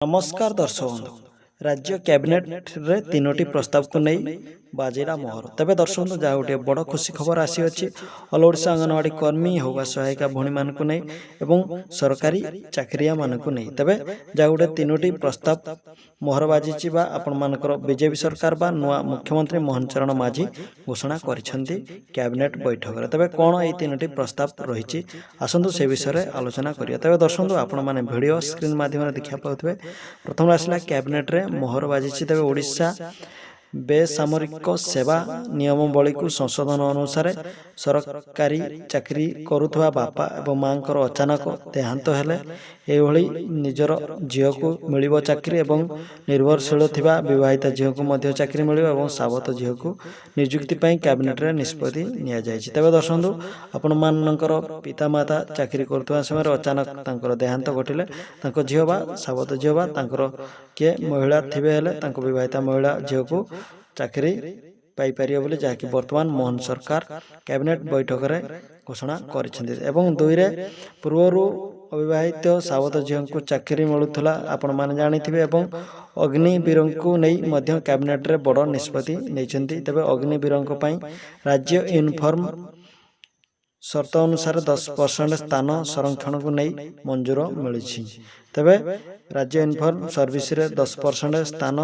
नमस्कार दर्शक बंधु राज्य कैबिनेट रे तीनोटी प्रस्ताव को नहीं बाजिला मोहर तेज दर्शक बंधु जहाँ गोटे बड़ खुशी खबर आसी ऑल ओडिशा अंगनवाड़ी कर्मी होगा सहायिका भणी मान नहीं एवं सरकारी चाकरिया मान नहीं तेज जहाँ गोटे तीनोटी प्रस्ताव मोहर बाजी आपण मानकर बीजेपी सरकार बा नुआ मुख्यमंत्री मोहन चरण माझी घोषणा करिसेंती कैबिनेट बैठक रे तेज कौन ये तीनोटी प्रस्ताव रही आसतु से विषय में आलोचना करिया तेज दर्शक बंधु आपण माने वीडियो स्क्रीन माध्यम देखा पाउथिबे प्रथम आसला कैबिनेट रे मोहर बाजी तेज ओडिशा बेसामरिक सेवा नियमावली को संशोधन अनुसार सरकारी चाकरी करुवा बापा एवं माँ अचानक देहांत हेले एभली निजर झील को मिल चाकरी एवं निर्भरशील थिबा विवाहित झील को मध्य चाकरी मिल और सावत झील को निजुक्ति कैबिनेट रे निष्पत्ति निया जायछि। तेबे दर्शकबंधु आपण मानकर पितामाता चाकरी करुवा समय अचानक तांकर देहांत घटिले तांको झील बा सावत झील बा तांकर किए महिला थिबे हेले तांको विवाहिता महिला झील को चाकरी पाई पारियो बोली जहाँकि वर्तमान मोहन सरकार कैबिनेट बैठक रे घोषणा करिसेंती एवं दुई रे पूर्वरु अविवाहित सावत झील को चाकरी मिलुथला आपण माने जानिथिबे एवं अग्निवीर को नहीं मध्य कैबिनेट रे बड़ निष्पत्ति नैछंती। तेबे अग्निवीर पई राज्य यूनिफॉर्म शर्त अनुसार 10% स्थान संरक्षण को नहीं मंजूर मिली। तेबे राज्य यूनिफॉर्म सर्विस रे 10% स्थान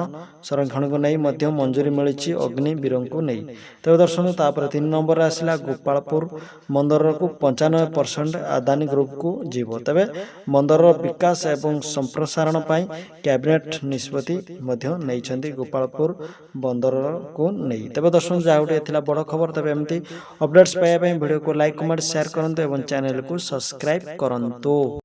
संरक्षण को नहीं मध्य मंजूरी मिली अग्निवीर को नहीं। तेबे दर्शक तापर 3 नंबर आसला गोपालपुर बंदर को 95% अदानी ग्रुप को जीव। तेबे बंदर विकास एवं संप्रसारण पाई कैबिनेट निष्पत्ति मध्य नैछंती गोपालपुर बंदर को नहीं। तेबे दर्शक जहाँ गोटे एथिला बड़ खबर तेबे एमती अपडेट्स पाइबा वीडियो को लाइक कमेंट शेयर करंतु एवं चैनल को सब्सक्राइब करंतु।